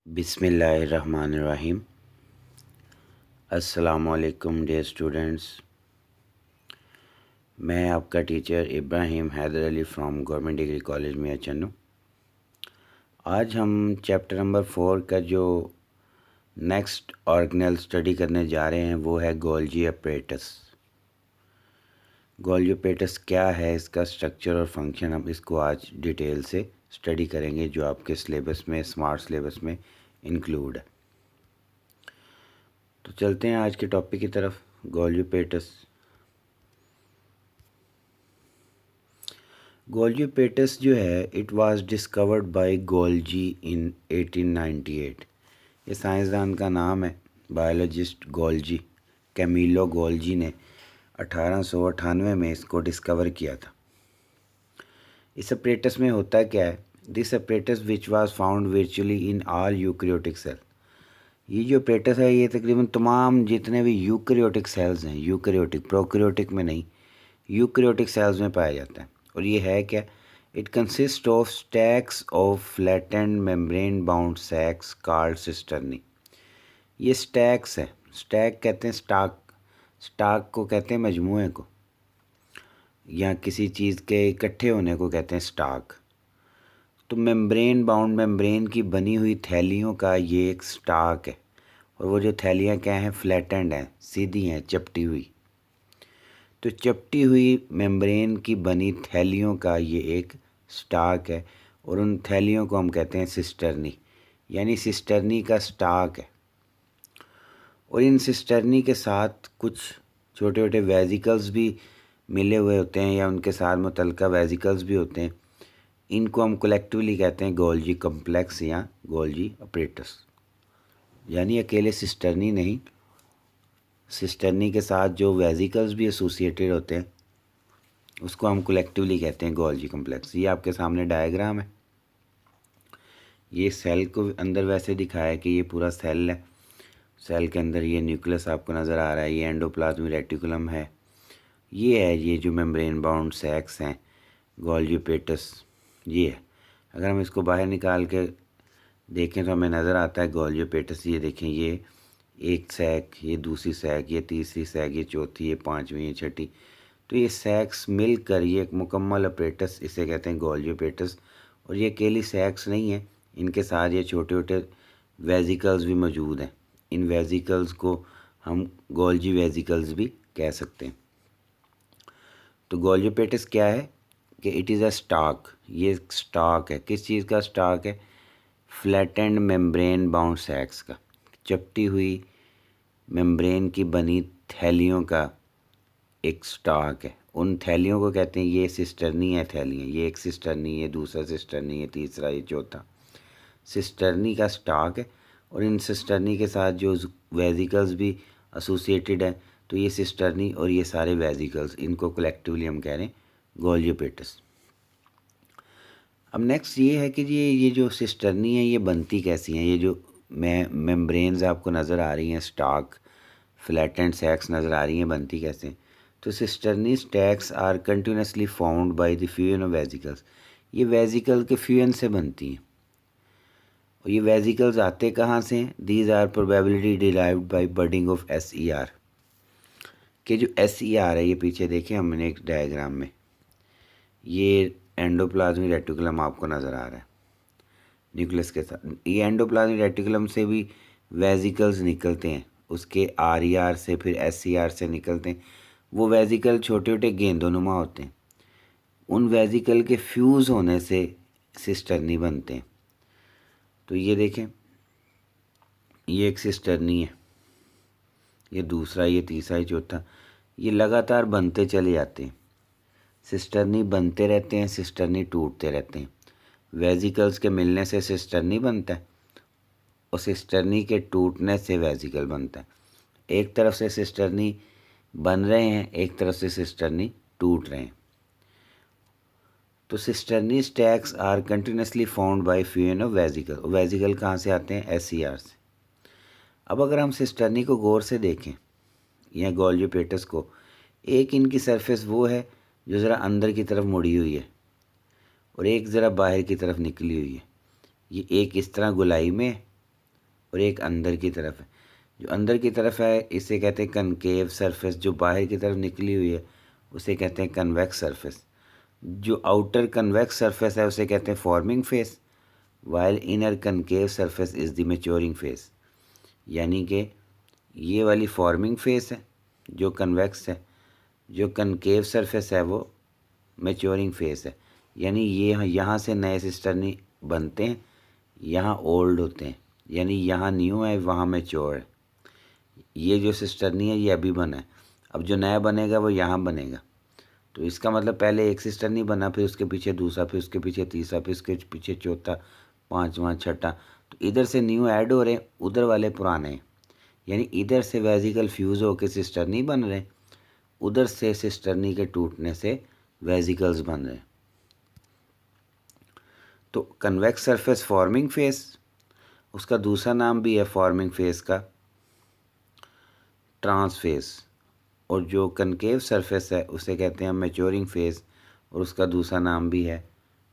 बिस्मिल्लाहिर्रहमानिर्रहीम। अस्सलामुअलैकुम dear students. मैं आपका teacher Ibrahim Haider Ali from government degree college Mian Channu. आज हम चैप्टर नंबर 4 का जो नेक्स्ट ऑर्गेनेल स्टडी करने जा रहे हैं वो है गोल्जी अपरेटस। गोल्जी अपरेटस क्या है, इसका स्ट्रक्चर और फंक्शन, हम इसको आज डिटेल से स्टडी करेंगे जो आपके सिलेबस में, स्मार्ट सिलेबस में इंक्लूड है। तो चलते हैं आज के टॉपिक की तरफ। Golgi apparatus. गोल्जी अपरेटस जो है it was discovered by Golgi in 1898। ये साइंसदान का नाम है, बायोलॉजिस्ट गोल्जी, कैमिलो गोल्जी ने 1898 में इसको डिस्कवर किया था। इस अपरेटस में होता क्या है? This apparatus which was found virtually in all eukaryotic cell. ये जो अपरेटस है ये तकरीबन तमाम जितने भी यूकैरियोटिक सेल्स हैं, यूकैरियोटिक, प्रोकैरियोटिक में नहीं, यूकैरियोटिक सेल्स में पाया जाता है। और ये है क्या? It consist of stacks of flattened membrane bound sacs called cisternae. ये स्टैक्स है। स्टैक कहते हैं स्टाक, स्टाक को कहते हैं मजमूए को, या किसी चीज़ के इकट्ठे होने को कहते हैं स्टाक। तो मेम्ब्रेन बाउंड, मेम्ब्रेन की बनी हुई थैलियों का ये एक स्टाक है। और वो जो थैलियाँ क्या हैं? फ्लैटेंड हैं, सीधी हैं, चपटी हुई। तो चपटी हुई मेम्ब्रेन की बनी थैलियों का ये एक स्टाक है। और उन थैलियों को हम कहते हैं सिस्टर्नी, यानी सिस्टर्नी का स्टाक है। और इन सिस्टर्नी के साथ कुछ छोटे छोटे वेजिकल्स भी मिले हुए होते हैं, या उनके साथ मुतल्लिका वेजिकल्स भी होते हैं। इनको हम कलेक्टिवली कहते हैं गोल्जी कम्प्लेक्स या गोल्जी अपरेटस। यानी अकेले सिस्टर्नी नहीं, सिस्टर्नी के साथ जो वेजिकल्स भी एसोसिएटेड होते हैं उसको हम कलेक्टिवली कहते हैं गोल्जी कम्प्लेक्स। ये आपके सामने डायग्राम है। ये सेल को अंदर वैसे दिखाया है कि ये पूरा सेल है। सेल के अंदर ये न्यूक्लियस आपको नज़र आ रहा है, ये एंडोप्लाज्मिक रेटिकुलम है, ये है ये जो मेम्ब्रेन बाउंड सैक्स हैं गोल्जी अपरेटस, ये है। अगर हम इसको बाहर निकाल के देखें तो हमें नज़र आता है गोल्जी अपरेटस। ये देखें, ये एक सैक, ये दूसरी सैक, ये तीसरी सैक, ये चौथी, ये पाँचवीं, ये छठी। तो ये सैक्स मिलकर ये एक मुकम्मल अपरेटस, इसे कहते हैं गोल्जी अपरेटस। और ये अकेली सैक्स नहीं है, इनके साथ ये छोटे छोटे वेजिकल्स भी मौजूद हैं। इन वेजिकल्स को हम गोल्जी वेजिकल्स भी कह सकते हैं। तो गोल्जी अपरेटस क्या है कि इट इज़ अ स्टॉक। ये स्टॉक है, किस चीज़ का स्टॉक है? फ्लैटेंड मेम्ब्रेन बाउंड सैक्स का, चपटी हुई मेम्ब्रेन की बनी थैलियों का एक स्टॉक है। उन थैलियों को कहते हैं, ये सिस्टर्नी है थैलियाँ, ये एक सिस्टर्नी, ये दूसरा सिस्टर्नी, ये तीसरा, ये चौथा। सिस्टर्नी का स्टॉक है। और इन सिस्टर्नी के साथ जो वेजिकल्स भी एसोसिएटेड हैं, तो ये सिस्टर्नी और ये सारे वेजिकल्स, इनको कलेक्टिवली हम कह रहे हैं गोल्जी अपरेटस। अब नेक्स्ट ये है कि ये जो सिस्टर्नी है ये बनती कैसी हैं? ये जो मेम्ब्रेन्स आपको नज़र आ रही हैं, स्टॉक, फ्लैटेंड सैक्स नज़र आ रही हैं, बनती कैसे हैं? तो cisternae stacks are continuously found by the fusion of vesicles. ये वेजिकल के फ्यूजन से बनती हैं। और ये वेजिकल्स आते कहाँ से हैं? These are probability derived by budding of SER। कि जो SER है, ये पीछे देखें हमने एक डायग्राम में, ये एंडोप्लाज्मिक रेटिकुलम आपको नज़र आ रहा है न्यूक्लियस के साथ। ये एंडोप्लाज्मिक रेटिकुलम से भी वेजिकल्स निकलते हैं, उसके RER से, फिर SER से निकलते हैं। वो वेजिकल छोटे छोटे गेंदोनुमा होते हैं। उन वेजिकल के फ्यूज़ होने से सिस्टर्नी बनते हैं। तो ये देखें, ये एक सिस्टर्नी है, ये दूसरा, ये तीसरा, ये चौथा, ये लगातार बनते चले जाते हैं। सिस्टर्नी बनते रहते हैं, सिस्टर्नी टूटते रहते हैं। वेजिकल्स के मिलने से सिस्टर्नी बनता है और सिस्टर्नी के टूटने से वेजिकल बनता है। एक तरफ से सिस्टर्नी बन रहे हैं, एक तरफ से सिस्टर्नी टूट रहे हैं। तो cisternae stacks are continuously found by fusion of vesicle. Vesicle कहाँ से आते हैं? SER से। अब अगर हम सिस्टर्नी को गौर से देखें या गोल्जी अपरेटस को, एक इनकी सरफेस वो है जो ज़रा अंदर की तरफ मुड़ी हुई है और एक ज़रा बाहर की तरफ निकली हुई है। ये एक इस तरह गोलाई में और एक अंदर की तरफ है। जो अंदर की तरफ है इसे कहते हैं कनकेव सरफेस, जो बाहर की तरफ निकली हुई है उसे कहते हैं कन्वेक्स सरफेस। जो आउटर कन्वेक्स सरफेस है उसे कहते हैं forming face, while inner concave surface is the maturing face. यानी कि ये वाली फॉर्मिंग फेस है जो कन्वेक्स है, जो कनकेव सरफेस है वो मैच्योरिंग फेस है। यानी ये यहाँ से नए सिस्टर्नी बनते हैं, यहाँ ओल्ड होते हैं, यानी यहाँ न्यू है वहाँ मैच्योर है। ये जो सिस्टर्नी है ये अभी बना है, अब जो नया बनेगा वो यहाँ बनेगा। तो इसका मतलब पहले एक सिस्टर्नी बना, फिर उसके पीछे दूसरा, फिर उसके पीछे तीसरा, फिर उसके पीछे चौथा, पाँचवा, छठा। तो इधर से न्यू ऐड हो रहे हैं, उधर वाले पुराने हैं। यानी इधर से वेजिकल फ्यूज़ होकर सिस्टर्नी बन रहे हैं, उधर से सिस्टर्नी के टूटने से वेजिकल्स बन रहे हैं। तो कन्वेक्स सरफेस फॉर्मिंग फेस, उसका दूसरा नाम भी है फॉर्मिंग फेस का ट्रांसफेस। और जो कनकेव सरफेस है उसे कहते हैं मैच्योरिंग फेस, और उसका दूसरा नाम भी है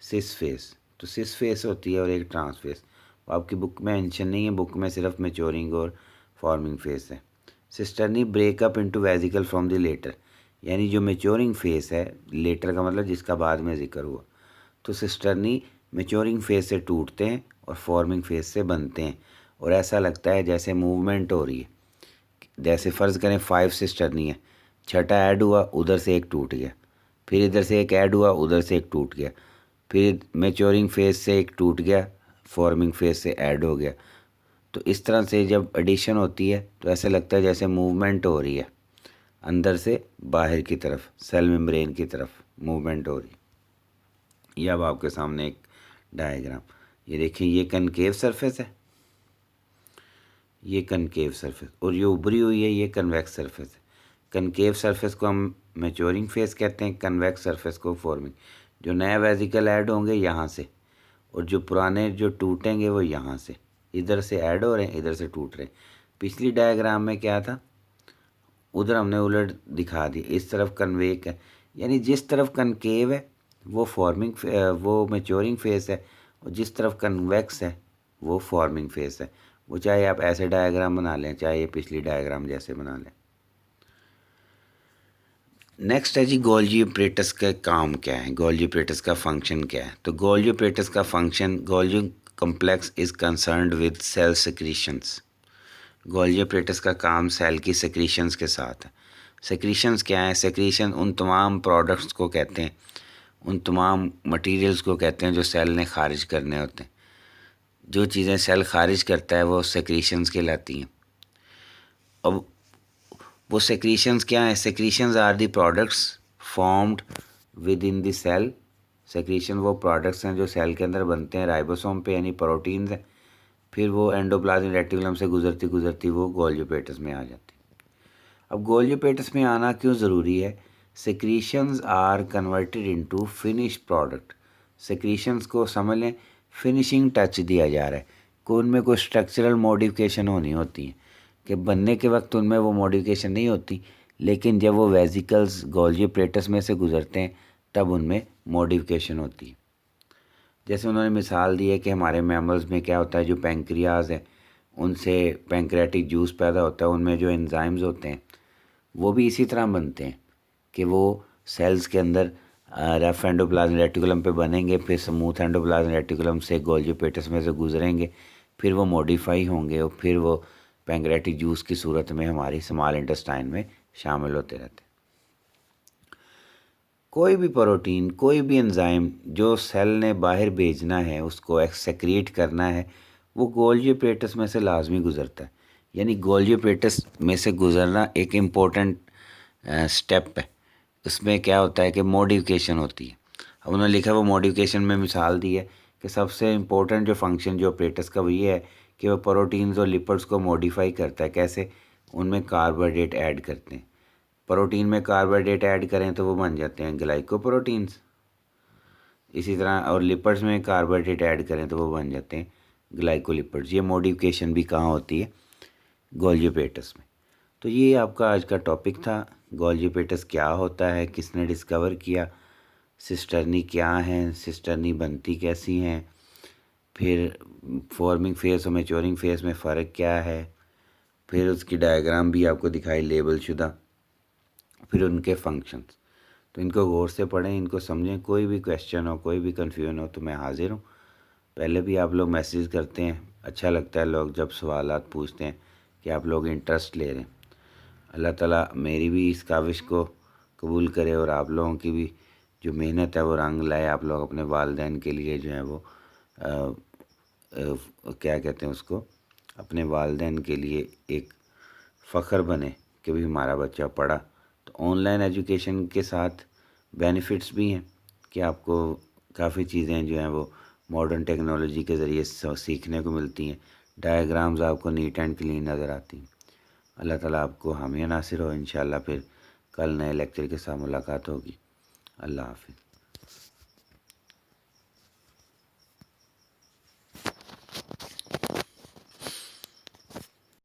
सिस फेस। तो सिस फेस होती है और एक ट्रांस फेस। आपकी बुक में मेंशन नहीं है, बुक में सिर्फ मैच्योरिंग और फॉर्मिंग फेस है। Cisternae breakup into vesicle from the latter, यानी जो मैच्योरिंग फेस है, लेटर का मतलब जिसका बाद में जिक्र हुआ, तो सिस्टर्नी मैच्योरिंग फेस से टूटते हैं और फॉर्मिंग फेस से बनते हैं। और ऐसा लगता है जैसे मूवमेंट हो रही है। जैसे फ़र्ज़ करें 5 सिस्टर्नी है, छठा ऐड हुआ उधर से एक टूट गया, फिर इधर से एक ऐड हुआ उधर से एक टूट गया, फिर मैच्योरिंग फेस से एक टूट गया, फॉर्मिंग फेस से ऐड हो गया। तो इस तरह से जब एडिशन होती है तो ऐसा लगता है जैसे मूवमेंट हो रही है, अंदर से बाहर की तरफ सेल मेम्ब्रेन की तरफ मूवमेंट हो रही है। ये अब आपके सामने एक डायग्राम, ये देखिए, ये कनकेव सरफेस है, ये कनकेव सरफेस, और ये उभरी हुई है ये कन्वेक्स सरफेस है। कनकेव सरफेस को हम मैच्योरिंग फेस कहते हैं, कन्वेक्स सरफेस को फॉर्मिंग। जो नया वेजिकल ऐड होंगे यहाँ से, और जो पुराने जो टूटेंगे वो यहाँ से, इधर से ऐड हो रहे हैं इधर से टूट रहे हैं। पिछली डायग्राम में क्या था, उधर हमने उलट दिखा दी, इस तरफ कन्वेक है, यानी जिस तरफ कनकेव है वो फॉर्मिंग वो मैच्योरिंग फेस है, और जिस तरफ कन्वेक्स है वो फॉर्मिंग फेस है। वो चाहे आप ऐसे डायग्राम बना लें, चाहे ये पिछली डायग्राम जैसे बना लें। नेक्स्ट है जी गोल्जी ऑपरेटस का काम क्या है, गोल्जी ऑपरेटस का फंक्शन क्या है। तो गोल्जी ऑपरेटस का function, Golgi complex is concerned with cell secretions. Golgi apparatus का काम सेल की सेक्रीशंस के साथ है। सेक्रीशंस क्या है, सेक्रीशन उन तमाम प्रोडक्ट्स को कहते हैं, उन तमाम मटेरियल्स को कहते हैं जो सेल ने खारिज करने होते हैं। जो चीज़ें सेल खारिज करता है वो सेक्रीशंस कहलाती हैं। अब वो सेक्रीशंस क्या है, secretions are the products formed with in the cell. Secretion वो प्रोडक्ट्स हैं जो सेल के अंदर बनते हैं राइबोसोम पे, यानी प्रोटीन्स हैं। फिर वो एंडोप्लाज्मिक रेटिकुलम से गुजरती गुजरती वो गोल्जी ऑपरेटस में आ जाती है। अब गोल्जी ऑपरेटस में आना क्यों ज़रूरी है, secretions are converted into finish product. Secretions को समझ लें फिनिशिंग टच दिया जा रहा है, को उनमें कोई स्ट्रक्चरल मॉडिफिकेशन होनी होती है, कि बनने के वक्त उनमें वो मॉडिफिकेशन नहीं होती, लेकिन जब वो वेजिकल्स गोल्जी ऑपरेटस में से गुजरते हैं तब उनमें मॉडिफिकेशन होती है। जैसे उन्होंने मिसाल दी है कि हमारे मैमल्स में क्या होता है, जो पैंक्रियाज है उनसे पैंक्रियाटिक जूस पैदा होता है, उनमें जो एंजाइम्स होते हैं वो भी इसी तरह बनते हैं कि वो सेल्स के अंदर रफ एंडोप्लाज्मिक रेटिकुलम पे बनेंगे, फिर स्मूथ एंडोप्लाज्मिक रेटिकुलम से गोल्जी ऑपरेटस में से गुजरेंगे, फिर वो मॉडिफाई होंगे और फिर वो पैंक्रियाटिक जूस की सूरत में हमारी स्मॉल इंटेस्टाइन में शामिल होते रहते हैं। कोई भी प्रोटीन, कोई भी एंजाइम जो सेल ने बाहर भेजना है, उसको एक्सेक्रीट करना है, वो गोल्जी ऑपरेटस में से लाजमी गुजरता है। यानी गोल्जी ऑपरेटस में से गुजरना एक इम्पोर्टेंट स्टेप है। उसमें क्या होता है कि मॉडिफिकेशन होती है। अब उन्होंने लिखा वो मॉडिफिकेशन में मिसाल दी है कि सबसे इम्पोर्टेंट जो फंक्शन जो ऑपरेटस का वो ये है कि वो प्रोटीन्स और लिपिड्स को मॉडिफाई करता है। कैसे, उनमें कार्बोहाइड्रेट ऐड करते हैं। प्रोटीन में कार्बोहाइड्रेट ऐड करें तो वो बन जाते हैं ग्लाइकोप्रोटीन्स, इसी तरह, और लिपिड्स में कार्बोहाइड्रेट ऐड करें तो वो बन जाते हैं ग्लाइकोलिपिड्स। ये मॉडिफिकेशन भी कहाँ होती है, गोल्जी ऑपरेटस में। तो ये आपका आज का टॉपिक था, गोल्जी ऑपरेटस क्या होता है, किसने डिस्कवर किया, सिस्टर्नी क्या हैं, सिस्टर्नी बनती कैसी हैं, फिर फॉर्मिंग फेस और मैच्योरिंग फेस में फ़र्क क्या है, फिर उसकी डायग्राम भी आपको दिखाई लेबल शुदा, फिर उनके फंक्शंस। तो इनको गौर से पढ़ें, इनको समझें। कोई भी क्वेश्चन हो, कोई भी कन्फ्यूजन हो तो मैं हाज़िर हूँ। पहले भी आप लोग मैसेज करते हैं, अच्छा लगता है लोग जब सवालात पूछते हैं कि आप लोग इंटरेस्ट ले रहे हैं। अल्लाह ताला मेरी भी इस काविश को कबूल करे और आप लोगों की भी जो मेहनत है वो रंग लाए। आप लोग अपने वालिदैन के लिए जो है वो क्या कहते हैं उसको, अपने वालिदैन के लिए एक फ़ख्र बने कि भी हमारा बच्चा पढ़ा। तो ऑनलाइन एजुकेशन के साथ बेनिफिट्स भी हैं कि आपको काफ़ी चीज़ें जो हैं वो मॉडर्न टेक्नोलॉजी के ज़रिए सीखने को मिलती हैं। डायग्राम्स आपको नीट एंड क्लीन नज़र आती हैं। अल्लाह ताला आपको हामी नासिर हो। इंशाअल्लाह फिर कल नए लेक्चर के साथ मुलाकात होगी। अल्लाह हाफ़िज़।